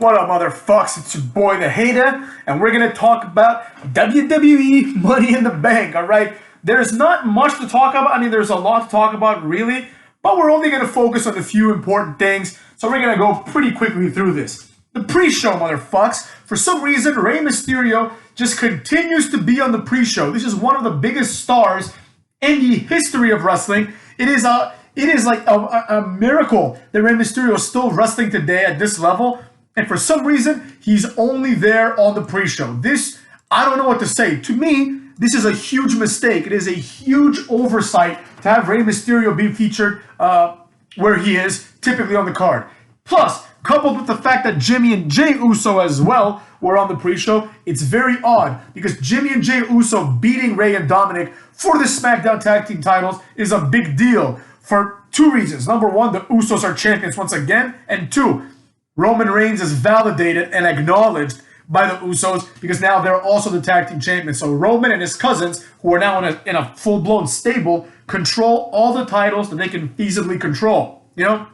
What up, motherfucks? It's your boy, the Hater, and we're gonna talk about WWE Money in the Bank, alright? There's not much to talk about. I mean, there's a lot to talk about, really, but we're only gonna focus on a few important things, so we're gonna go pretty quickly through this. The pre-show, motherfucks. For some reason, Rey Mysterio just continues to be on the pre-show. This is one of the biggest stars in the history of wrestling. It is like a miracle that Rey Mysterio is still wrestling today at this level. And for some reason, he's only there on the pre-show. This, I don't know what to say. To me, this is a huge mistake. It is a huge oversight to have Rey Mysterio be featured where he is, typically on the card. Plus, coupled with the fact that Jimmy and Jey Uso as well were on the pre-show, it's very odd because Jimmy and Jey Uso beating Rey and Dominic for the SmackDown Tag Team titles is a big deal for two reasons. Number one, the Usos are champions once again, and two, Roman Reigns is validated and acknowledged by the Usos because now they're also the tag team champions. So Roman and his cousins, who are now in a full-blown stable, control all the titles that they can feasibly control. You know,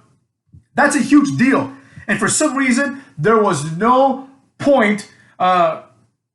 that's a huge deal. And for some reason, there was no point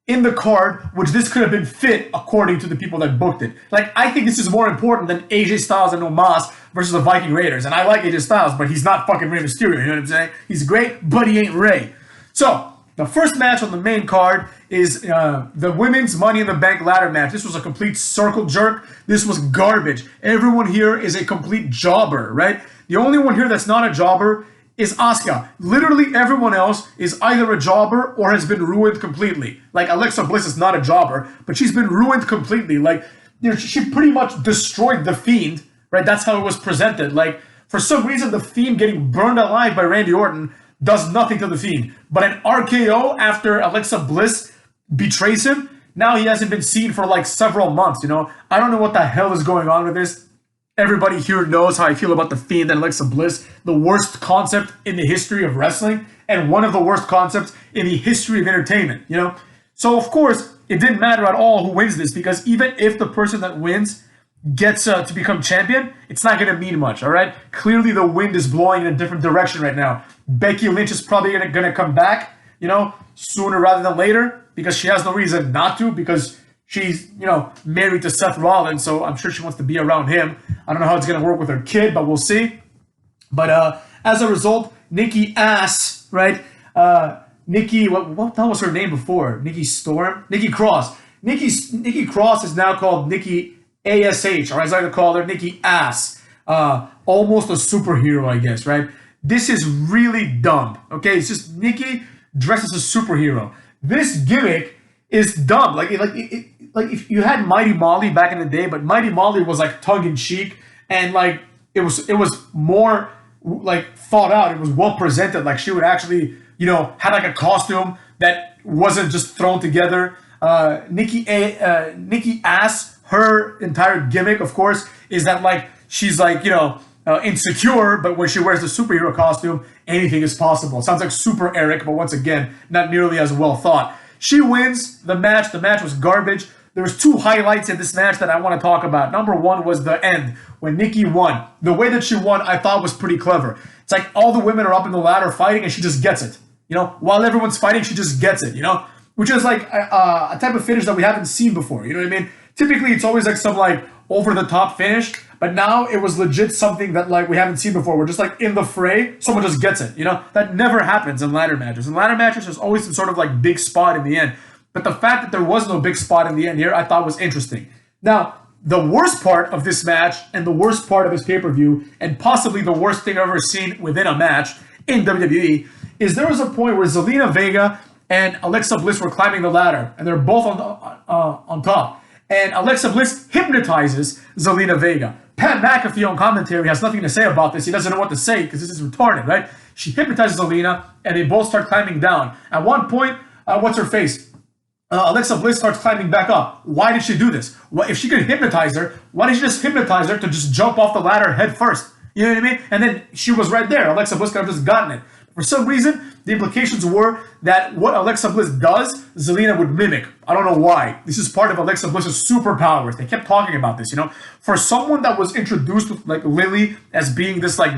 in the card which this could have been fit according to the people that booked it. Like, I think this is more important than AJ Styles and Omos versus the Viking Raiders. And I like AJ Styles, but he's not fucking Rey Mysterio, you know what I'm saying? He's great, but he ain't Rey. So, the first match on the main card is the Women's Money in the Bank ladder match. This was a complete circle jerk. This was garbage. Everyone here is a complete jobber, right? The only one here that's not a jobber is Asuka. Literally everyone else is either a jobber or has been ruined completely. Like, Alexa Bliss is not a jobber, but she's been ruined completely. Like, you know, she pretty much destroyed The Fiend, right? That's how it was presented. Like, for some reason, The Fiend getting burned alive by Randy Orton does nothing to The Fiend. But an RKO after Alexa Bliss betrays him, now he hasn't been seen for like several months, you know? I don't know what the hell is going on with this. Everybody here knows how I feel about The Fiend and Alexa Bliss. The worst concept in the history of wrestling and one of the worst concepts in the history of entertainment, you know? So, of course, it didn't matter at all who wins this because even if the person that wins gets to become champion, it's not going to mean much, all right? Clearly, the wind is blowing in a different direction right now. Becky Lynch is probably going to come back, you know, sooner rather than later because she has no reason not to because she's, you know, married to Seth Rollins, so I'm sure she wants to be around him. I don't know how it's going to work with her kid, but we'll see. But as a result, Nikki Ass, right? Nikki, what the hell was her name before? Nikki Storm? Nikki Cross. Nikki Cross is now called Nikki ASH, or as I like to call her, Nikki Ass. Almost a superhero, I guess, right? This is really dumb, okay? It's just Nikki dressed as a superhero. This gimmick is dumb. Like if you had Mighty Molly back in the day, but Mighty Molly was like tongue-in-cheek and like it was more like thought out. It was well presented. Like she would actually, you know, had like a costume that wasn't just thrown together. Nikki Ass, her entire gimmick, of course, is that like she's like, you know, insecure, but when she wears the superhero costume, anything is possible. It sounds like Super Eric, but once again, not nearly as well thought. She wins the match. The match was garbage. There was two highlights in this match that I want to talk about. Number one was the end, when Nikki won. The way that she won, I thought was pretty clever. It's like all the women are up in the ladder fighting, and she just gets it. You know, while everyone's fighting, she just gets it, you know? Which is like a type of finish that we haven't seen before, you know what I mean? Typically, it's always like some like over-the-top finish, but now it was legit something that like we haven't seen before. We're just like in the fray, someone just gets it, you know? That never happens in ladder matches. In ladder matches, there's always some sort of like big spot in the end. But the fact that there was no big spot in the end here, I thought was interesting. Now, the worst part of this match and the worst part of this pay-per-view, and possibly the worst thing I've ever seen within a match in WWE, is there was a point where Zelina Vega and Alexa Bliss were climbing the ladder, and they're both on top. And Alexa Bliss hypnotizes Zelina Vega. Pat McAfee on commentary has nothing to say about this. He doesn't know what to say because this is retarded, right? She hypnotizes Zelina, and they both start climbing down. At one point, what's her face? Alexa Bliss starts climbing back up. Why did she do this? If she could hypnotize her, why didn't she just hypnotize her to just jump off the ladder head first? You know what I mean? And then she was right there. Alexa Bliss could have just gotten it. For some reason, the implications were that what Alexa Bliss does, Zelina would mimic. I don't know why. This is part of Alexa Bliss's superpowers. They kept talking about this, you know. For someone that was introduced with like Lily as being this like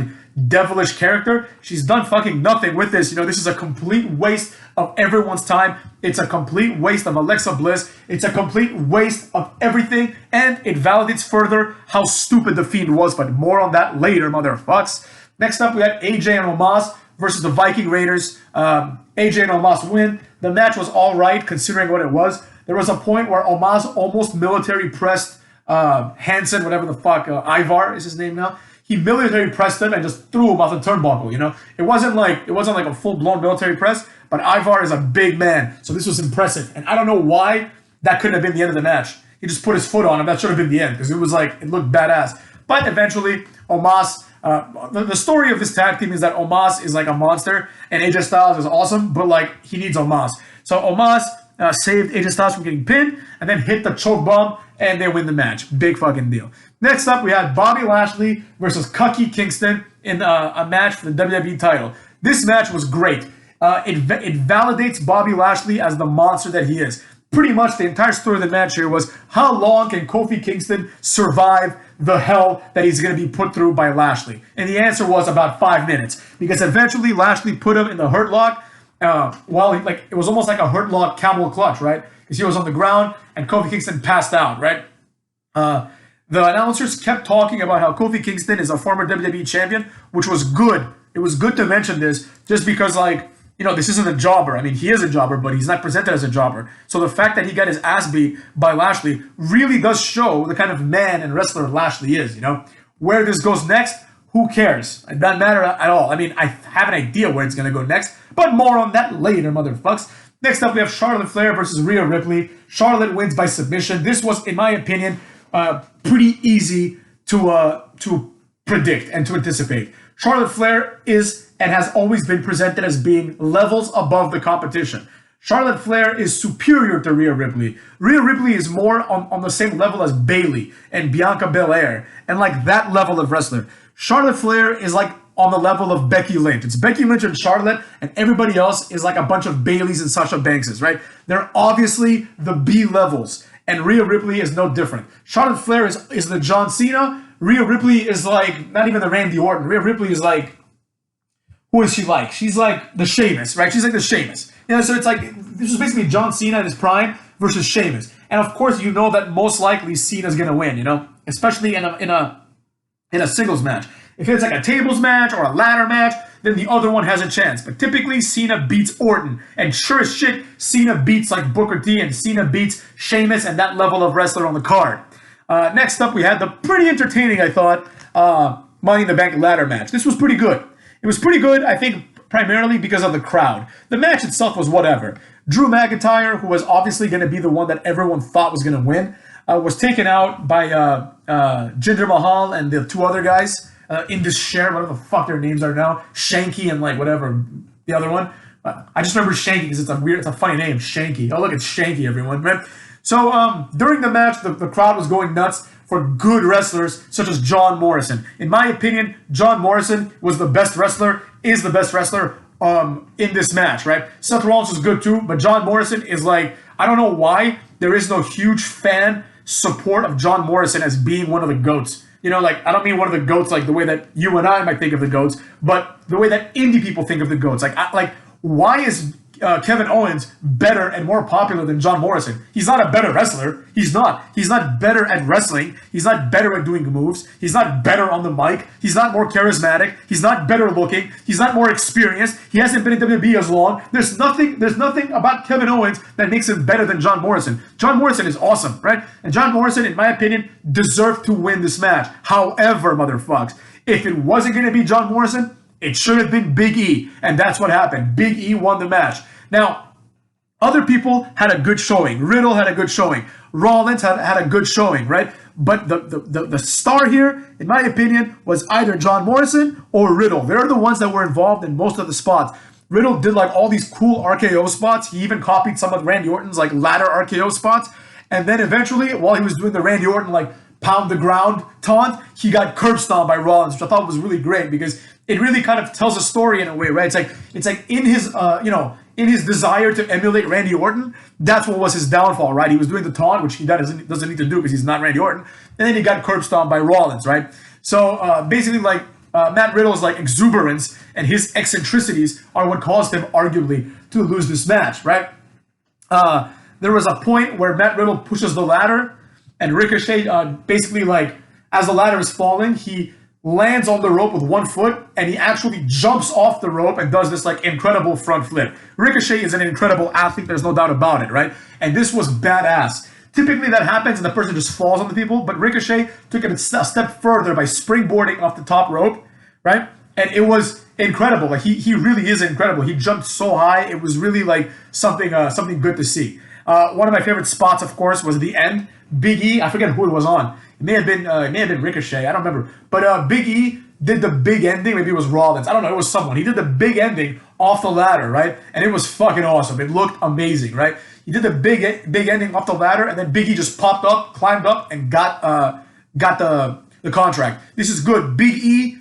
devilish character, she's done fucking nothing with this. You know, this is a complete waste of everyone's time. It's a complete waste of Alexa Bliss. It's a complete waste of everything, and it validates further how stupid the Fiend was, but more on that later, motherfucks. Next up, we had AJ and Omos versus the Viking Raiders. AJ and Omos win. The match was all right, considering what it was. There was a point where Omos almost military pressed Hansen, whatever the fuck, Ivar is his name now. He military pressed him and just threw him off the turnbuckle, you know? It wasn't like a full-blown military press, but Ivar is a big man, so this was impressive. And I don't know why that couldn't have been the end of the match. He just put his foot on him. That should have been the end, because it was like, it looked badass. But eventually, Omos, the story of this tag team is that Omos is like a monster, and AJ Styles is awesome, but like, he needs Omos. So Omos saved AJ Styles from getting pinned, and then hit the choke bomb, and they win the match. Big fucking deal. Next up, we had Bobby Lashley versus Kofi Kingston in a match for the WWE title. This match was great. It validates Bobby Lashley as the monster that he is. Pretty much the entire story of the match here was, how long can Kofi Kingston survive the hell that he's going to be put through by Lashley? And the answer was about 5 minutes, because eventually Lashley put him in the Hurt Lock, while it was almost like a Hurt Lock camel clutch, right? Because he was on the ground and Kofi Kingston passed out, right? The announcers kept talking about how Kofi Kingston is a former WWE champion, which was good. It was good to mention this, just because, like, you know, this isn't a jobber. I mean, he is a jobber, but he's not presented as a jobber. So the fact that he got his ass beat by Lashley really does show the kind of man and wrestler Lashley is, you know? Where this goes next, who cares? It doesn't matter at all. I mean, I have an idea where it's going to go next, but more on that later, motherfucks. Next up, we have Charlotte Flair versus Rhea Ripley. Charlotte wins by submission. This was, in my opinion, pretty easy to predict and to anticipate. Charlotte Flair is and has always been presented as being levels above the competition. Charlotte Flair is superior to Rhea Ripley. Rhea Ripley is more on the same level as Bayley and Bianca Belair, and like that level of wrestler. Charlotte Flair is like on the level of Becky Lynch. It's Becky Lynch and Charlotte, and everybody else is like a bunch of Baileys and Sasha Bankses, right? They're obviously the B levels, and Rhea Ripley is no different. Charlotte Flair is the John Cena. Rhea Ripley is like, not even the Randy Orton. Rhea Ripley is like, who is she like? She's like the Sheamus, right? She's like the Sheamus. You know, so it's like, this is basically John Cena in his prime versus Sheamus. And of course, you know that most likely Cena's gonna win, you know? Especially in a singles match. If it's like a tables match or a ladder match, then the other one has a chance. But typically, Cena beats Orton. And sure as shit, Cena beats like Booker T, and Cena beats Sheamus and that level of wrestler on the card. Next up, we had the pretty entertaining, I thought, Money in the Bank ladder match. This was pretty good. It was pretty good, I think, primarily because of the crowd. The match itself was whatever. Drew McIntyre, who was obviously going to be the one that everyone thought was going to win, was taken out by Jinder Mahal and the two other guys. Indus Sher, whatever the fuck their names are now. Shanky and like whatever the other one. I just remember Shanky because it's a funny name, Shanky. Oh look, it's Shanky, everyone, right? So during the match, the crowd was going nuts for good wrestlers such as John Morrison. In my opinion, John Morrison was the best wrestler, is the best wrestler in this match, right? Seth Rollins was good too, but John Morrison is like, I don't know why there is no huge fan support of John Morrison as being one of the GOATs. You know, like, I don't mean one of the GOATs like the way that you and I might think of the GOATs, but the way that indie people think of the GOATs. Like, why is Kevin Owens better and more popular than John Morrison? He's not a better wrestler. He's not. He's not better at wrestling. He's not better at doing moves. He's not better on the mic. He's not more charismatic. He's not better looking. He's not more experienced. He hasn't been in WWE as long. There's nothing about Kevin Owens that makes him better than John Morrison. John Morrison is awesome, right? And John Morrison, in my opinion, deserved to win this match. However, motherfucks, if it wasn't going to be John Morrison, it should have been Big E, and that's what happened. Big E won the match. Now, other people had a good showing. Riddle had a good showing. Rollins had a good showing, right? But the star here, in my opinion, was either John Morrison or Riddle. They're the ones that were involved in most of the spots. Riddle did like all these cool RKO spots. He even copied some of Randy Orton's like ladder RKO spots. And then eventually, while he was doing the Randy Orton like pound the ground taunt, he got curb stomped by Rollins, which I thought was really great because it really kind of tells a story in a way, right? It's like in his in his desire to emulate Randy Orton, that's what was his downfall, right? He was doing the taunt, which he doesn't need to do because he's not Randy Orton, and then he got curb stomped by Rollins, right? So basically, like Matt Riddle's like exuberance and his eccentricities are what caused him arguably to lose this match, right? There was a point where Matt Riddle pushes the ladder, and Ricochet basically, like, as the ladder is falling, he lands on the rope with one foot, and he actually jumps off the rope and does this, like, incredible front flip. Ricochet is an incredible athlete, there's no doubt about it, right? And this was badass. Typically that happens and the person just falls on the people, but Ricochet took it a step further by springboarding off the top rope, right? And it was incredible. Like, he really is incredible. He jumped so high, it was really, like, something good to see. One of my favorite spots, of course, was the end. Big E, I forget who it was on. It may have been Ricochet. I don't remember. But Big E did the big ending. Maybe it was Rollins. I don't know. It was someone. He did the big ending off the ladder, right? And it was fucking awesome. It looked amazing, right? He did the big ending off the ladder, and then Big E just popped up, climbed up, and got the contract. This is good. Big E,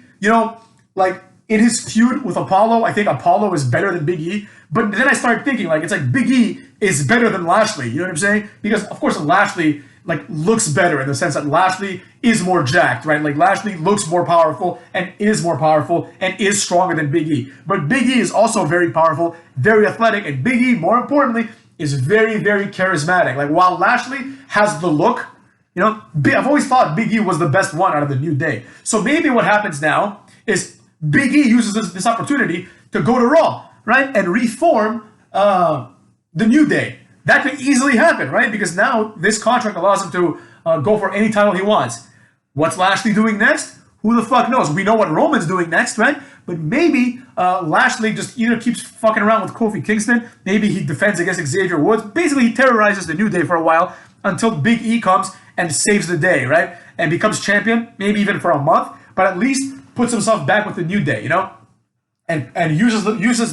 like, in his feud with Apollo, I think Apollo is better than Big E. But then I started thinking, like, it's like Big E is better than Lashley. You know what I'm saying? Because, of course, Lashley, like, looks better in the sense that Lashley is more jacked, right? Like, Lashley looks more powerful and is stronger than Big E. But Big E is also very powerful, very athletic, and Big E, more importantly, is very, very charismatic. Like, while Lashley has the look, I've always thought Big E was the best one out of the New Day. So maybe what happens now is Big E uses this opportunity to go to Raw, right? And reform the New Day. That could easily happen, right? Because now this contract allows him to go for any title he wants. What's Lashley doing next? Who the fuck knows? We know what Roman's doing next, right? But maybe Lashley just either keeps fucking around with Kofi Kingston, maybe he defends against Xavier Woods. Basically, he terrorizes the New Day for a while until Big E comes and saves the day, right? And becomes champion, maybe even for a month, but at least puts himself back with the New Day, and uses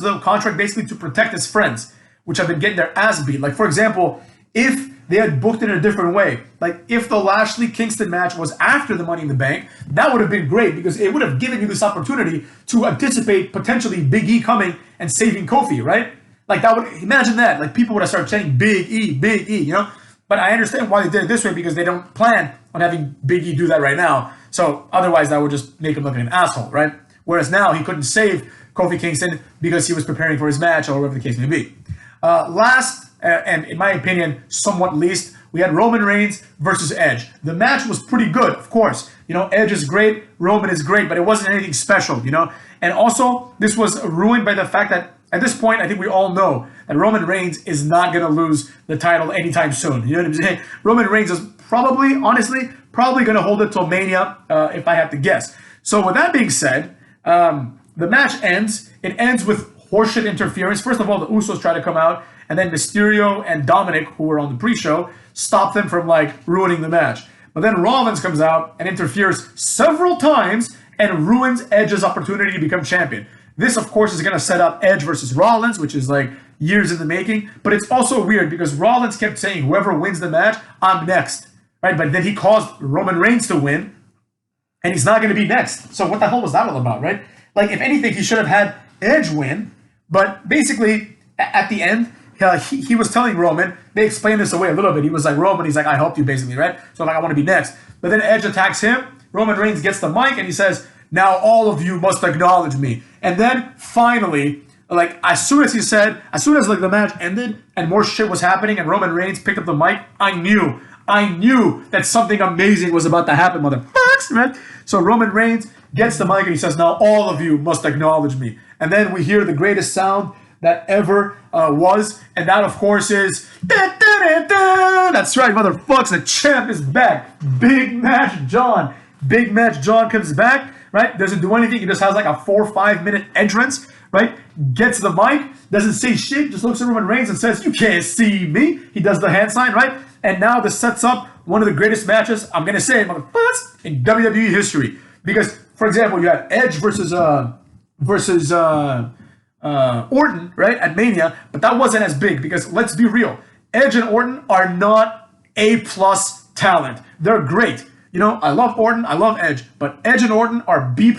the contract basically to protect his friends, which have been getting their ass beat. Like, for example, if they had booked it in a different way, like if the Lashley-Kingston match was after the Money in the Bank, that would have been great because it would have given you this opportunity to anticipate potentially Big E coming and saving Kofi, right? Like, imagine that. Like, people would have started saying Big E, But I understand why they did it this way because they don't plan on having Big E do that right now. So otherwise, that would just make him look like an asshole, right? Whereas now he couldn't save Kofi Kingston because he was preparing for his match or whatever the case may be. Last, and in my opinion, somewhat least, we had Roman Reigns versus Edge. The match was pretty good, of course. Edge is great, Roman is great, but it wasn't anything special, And also, this was ruined by the fact that at this point, I think we all know that Roman Reigns is not going to lose the title anytime soon. You know what I'm saying? Roman Reigns is probably going to hold it till Mania, if I have to guess. So with that being said, the match ends. It ends with horseshit interference. First of all, the Usos try to come out, and then Mysterio and Dominic, who were on the pre-show, stop them from, like, ruining the match. But then Rollins comes out and interferes several times and ruins Edge's opportunity to become champion. This, of course, is going to set up Edge versus Rollins, which is, like, years in the making. But it's also weird because Rollins kept saying, whoever wins the match, I'm next. Right? But then he caused Roman Reigns to win, and he's not going to be next. So what the hell was that all about, right? Like, if anything, he should have had Edge win. But basically, at the end, he was telling Roman, they explained this away a little bit. He was like, Roman, he's like, I helped you, basically, right? So, like, I want to be next. But then Edge attacks him. Roman Reigns gets the mic, and he says, now all of you must acknowledge me. And then, finally, like, as soon as like the match ended and more shit was happening and Roman Reigns picked up the mic, I knew that something amazing was about to happen, motherfuckers, right? So Roman Reigns gets the mic and he says, now all of you must acknowledge me. And then we hear the greatest sound that ever was, and that, of course, is da, da, da, da. That's right, motherfuckers, the champ is back. Big Match John. Big Match John comes back, right? Doesn't do anything. He just has like a 4 or 5 minute entrance, right? Gets the mic, doesn't say shit, just looks at Roman Reigns and says, you can't see me. He does the hand sign, right? And now this sets up one of the greatest matches, I'm going to say, motherfuckers, in WWE history. Because, for example, you had Edge versus Orton, right, at Mania, but that wasn't as big because, let's be real, Edge and Orton are not A-plus talent. They're great. I love Orton, I love Edge, but Edge and Orton are B+,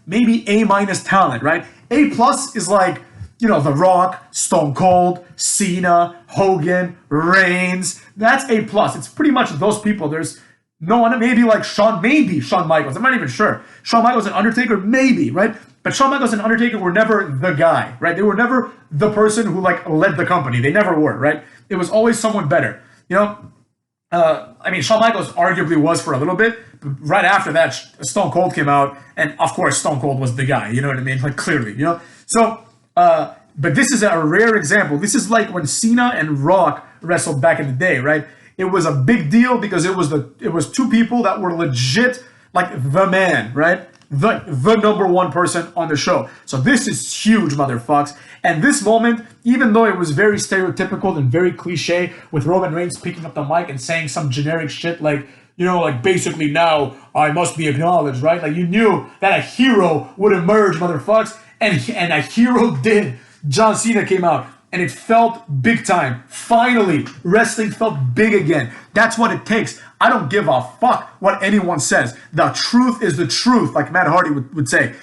maybe A minus talent, right? A plus is like, you know, The Rock, Stone Cold, Cena, Hogan, Reigns. That's A plus. It's pretty much those people. There's no one, maybe like Shawn Michaels. I'm not even sure. Shawn Michaels and Undertaker, maybe, right? But Shawn Michaels and Undertaker were never the guy, right? They were never the person who like led the company. They never were, right? It was always someone better. You know, I mean, Shawn Michaels arguably was for a little bit, but right after that, Stone Cold came out, and of course, Stone Cold was the guy. You know what I mean? Like clearly, you know. So, but this is a rare example. This is like when Cena and Rock wrestled back in the day, right? It was a big deal because it was two people that were legit like the man, right? The number one person on the show. So this is huge, motherfucks. And this moment, even though it was very stereotypical and very cliche, with Roman Reigns picking up the mic and saying some generic shit like, you know, like basically now I must be acknowledged, right? Like you knew that a hero would emerge, motherfucks, and a hero did. John Cena came out. And it felt big time. Finally, wrestling felt big again. That's what it takes. I don't give a fuck what anyone says. The truth is the truth, like Matt Hardy would say.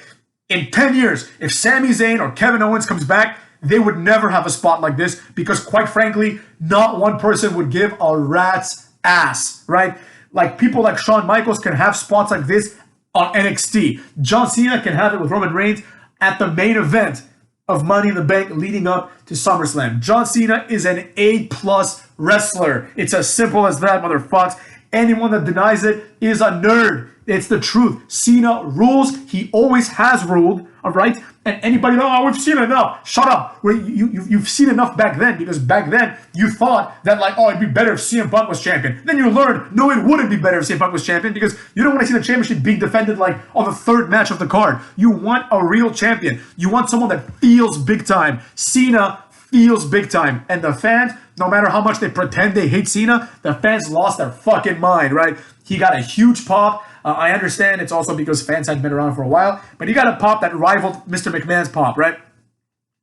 In 10 years, if Sami Zayn or Kevin Owens comes back, they would never have a spot like this because, quite frankly, not one person would give a rat's ass, right? Like people like Shawn Michaels can have spots like this on NXT. John Cena can have it with Roman Reigns at the main event of Money in the Bank leading up to SummerSlam. John Cena is an A-plus wrestler. It's as simple as that, motherfucks. Anyone that denies it is a nerd. It's the truth. Cena rules. He always has ruled, all right? And anybody, oh, we've seen enough. Shut up. You've seen enough back then because back then you thought that like, oh, it'd be better if CM Punk was champion. Then you learned, no, it wouldn't be better if CM Punk was champion because you don't want to see the championship being defended like on the third match of the card. You want a real champion. You want someone that feels big time. Cena feels big time. And the fans, no matter how much they pretend they hate Cena, the fans lost their fucking mind, right? He got a huge pop. I understand it's also because fans hadn't been around for a while, but he got a pop that rivaled Mr. McMahon's pop, right?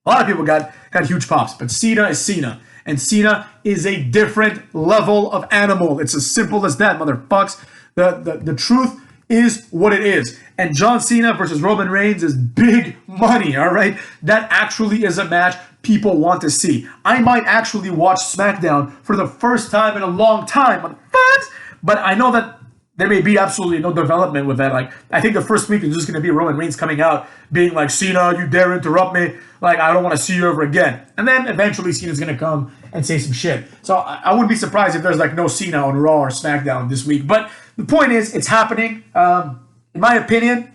A lot of people got huge pops, but Cena is Cena, and Cena is a different level of animal. It's as simple as that, motherfucks. The truth is what it is, and John Cena versus Roman Reigns is big money, all right? That actually is a match people want to see. I might actually watch SmackDown for the first time in a long time, motherfuckers, but I know that there may be absolutely no development with that. Like, I think the first week is just going to be Roman Reigns coming out, being like, Cena, you dare interrupt me? Like, I don't want to see you ever again. And then eventually Cena's going to come and say some shit. So I wouldn't be surprised if there's like no Cena on Raw or SmackDown this week. But the point is, it's happening. In my opinion,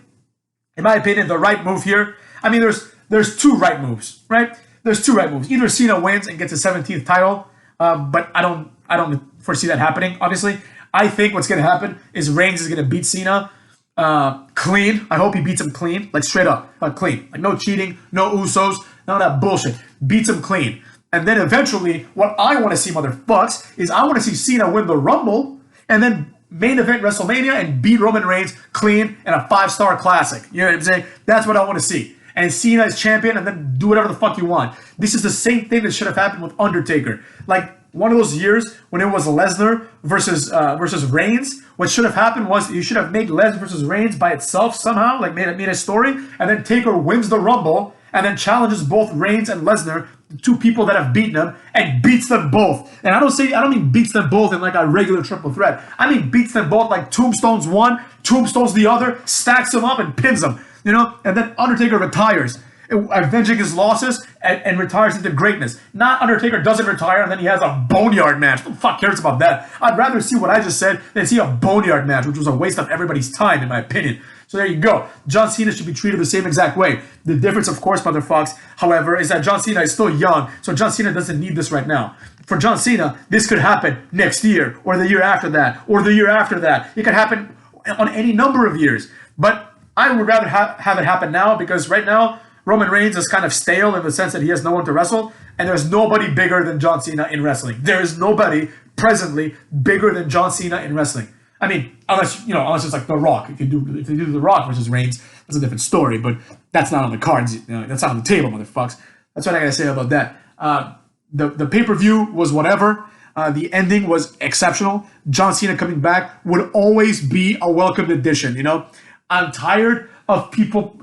the right move here. I mean, there's two right moves, right? There's two right moves. Either Cena wins and gets a 17th title, but I don't foresee that happening, obviously. I think what's going to happen is Reigns is going to beat Cena clean. I hope he beats him clean, like straight up, clean. Like no cheating, no Usos, none of that bullshit. Beats him clean. And then eventually, what I want to see, motherfucks, is I want to see Cena win the Rumble and then main event WrestleMania and beat Roman Reigns clean in a 5-star classic. You know what I'm saying? That's what I want to see. And Cena is champion and then do whatever the fuck you want. This is the same thing that should have happened with Undertaker. Like, one of those years when it was Lesnar versus Reigns, what should have happened was you should have made Lesnar versus Reigns by itself somehow, like made a story, and then Taker wins the Rumble and then challenges both Reigns and Lesnar, the two people that have beaten him, and beats them both. And I don't mean beats them both in like a regular triple threat. I mean beats them both like tombstones one, tombstones the other, stacks them up and pins them, you know? And then Undertaker retires, avenging his losses and retires into greatness. Not Undertaker doesn't retire and then he has a boneyard match. Who the fuck cares about that? I'd rather see what I just said than see a boneyard match, which was a waste of everybody's time, in my opinion. So there you go. John Cena should be treated the same exact way. The difference, of course, motherfucks, however, is that John Cena is still young, so John Cena doesn't need this right now. For John Cena, this could happen next year, or the year after that, or the year after that. It could happen on any number of years. But I would rather have it happen now, because right now, Roman Reigns is kind of stale in the sense that he has no one to wrestle, and there's nobody bigger than John Cena in wrestling. There is nobody presently bigger than John Cena in wrestling. I mean, unless it's like The Rock. If you do The Rock versus Reigns, that's a different story, but that's not on the cards. You know, that's not on the table, motherfucks. That's what I gotta say about that. The pay-per-view was whatever. The ending was exceptional. John Cena coming back would always be a welcome addition, you know? I'm tired of people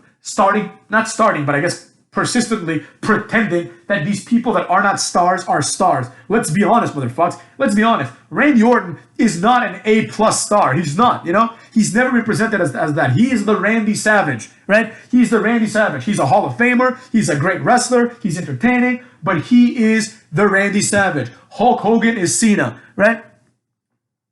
not starting, but I guess persistently pretending that these people that are not stars are stars. Let's be honest, motherfuckers. Let's be honest. Randy Orton is not an A-plus star. He's not, you know? He's never been presented as that. He is the Randy Savage, right? He's the Randy Savage. He's a Hall of Famer. He's a great wrestler. He's entertaining, but he is the Randy Savage. Hulk Hogan is Cena, right?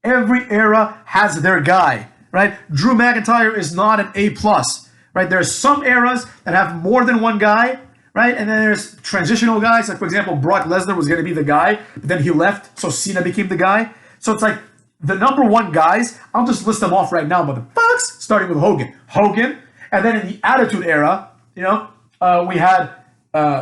Every era has their guy, right? Drew McIntyre is not an A-plus. Right, there's some eras that have more than one guy, right? And then there's transitional guys. Like, for example, Brock Lesnar was going to be the guy, but then he left, so Cena became the guy. So it's like the number one guys, I'll just list them off right now, motherfuckers, starting with Hogan. Hogan, and then in the Attitude Era, you know, we had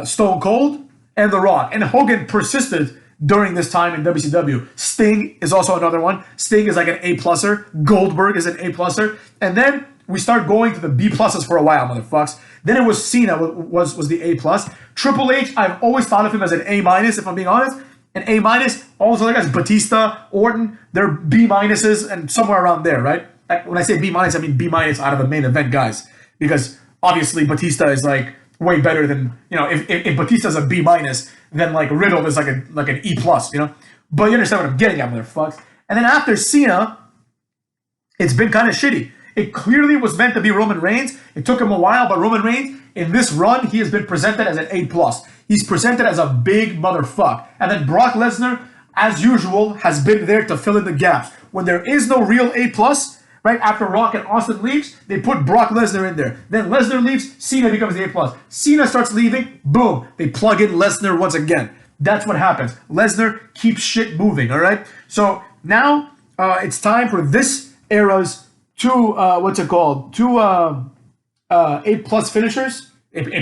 Stone Cold and The Rock. And Hogan persisted during this time in WCW. Sting is also another one. Sting is like an A-pluser. Goldberg is an A-pluser. And then we start going to the B-pluses for a while, motherfucks. Then it was Cena was the A-plus. Triple H, I've always thought of him as an A-minus, if I'm being honest. An A-minus. All those other guys, Batista, Orton, they're B-minuses and somewhere around there, right? When I say B-minus, I mean B-minus out of the main event guys. Because obviously Batista is like way better than, you know, if Batista's a B-minus, then like Riddle is like an E-plus, you know? But you understand what I'm getting at, motherfucks. And then after Cena, it's been kind of shitty. It clearly was meant to be Roman Reigns. It took him a while, but Roman Reigns, in this run, he has been presented as an A+. He's presented as a big motherfucker. And then Brock Lesnar, as usual, has been there to fill in the gaps. When there is no real A+, right, after Rock and Austin leaves, they put Brock Lesnar in there. Then Lesnar leaves, Cena becomes the A+. Cena starts leaving, boom, they plug in Lesnar once again. That's what happens. Lesnar keeps shit moving, all right? So now it's time for this era's two A+ finishers, A+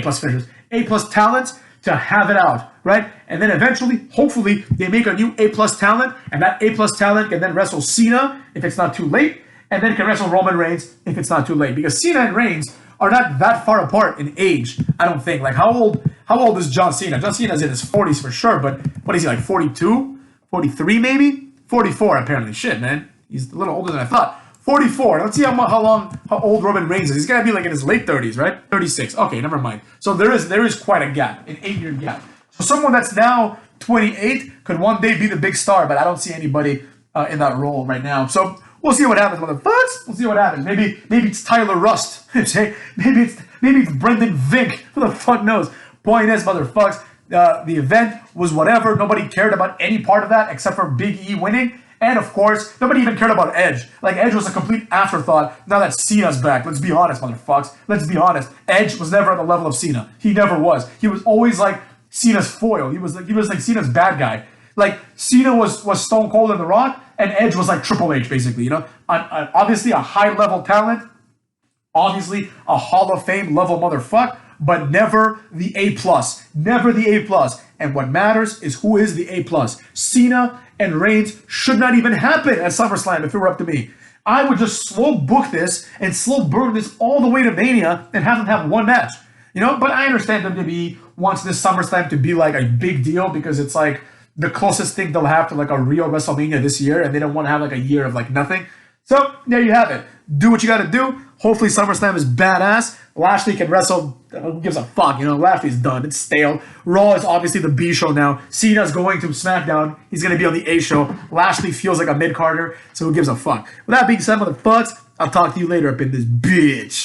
talents to have it out, right? And then eventually, hopefully, they make a new A+ talent, and that A+ talent can then wrestle Cena if it's not too late, and then can wrestle Roman Reigns if it's not too late. Because Cena and Reigns are not that far apart in age, I don't think. Like, how old is John Cena? John Cena's in his 40s for sure, but what is he, like 42? 43 maybe? 44 apparently. Shit, man. He's a little older than I thought. 44. Let's see how old Roman Reigns is. He's got to be like in his late 30s, right? 36. Okay, never mind. So there is quite a gap, an 8-year gap. So someone that's now 28 could one day be the big star, but I don't see anybody in that role right now. So we'll see what happens, motherfuckers. We'll see what happens. Maybe it's Tyler Rust. maybe it's Brendan Vink. Who the fuck knows? Point is, motherfuckers, the event was whatever. Nobody cared about any part of that except for Big E winning. And of course, nobody even cared about Edge. Like, Edge was a complete afterthought now that Cena's back. Let's be honest, motherfucks. Let's be honest. Edge was never at the level of Cena. He never was. He was always like Cena's foil. He was like Cena's bad guy. Like, Cena was Stone Cold and The Rock, and Edge was like Triple H, basically, you know? Obviously a high-level talent. Obviously a Hall of Fame level motherfucker, but never the A+. Never the A+. And what matters is who is the A+. Cena and Reigns should not even happen at SummerSlam if it were up to me. I would just slow book this and slow burn this all the way to Mania and have them have one match. You know, but I understand WWE wants this SummerSlam to be like a big deal because it's like the closest thing they'll have to like a real WrestleMania this year, and they don't want to have like a year of like nothing. So there you have it. Do what you got to do. Hopefully SummerSlam is badass. Lashley can wrestle. Who gives a fuck? You know, Lashley's done. It's stale. Raw is obviously the B show now. Cena's going to SmackDown. He's going to be on the A show. Lashley feels like a mid-carder, so who gives a fuck? With that being said, motherfuckers, I'll talk to you later up in this bitch.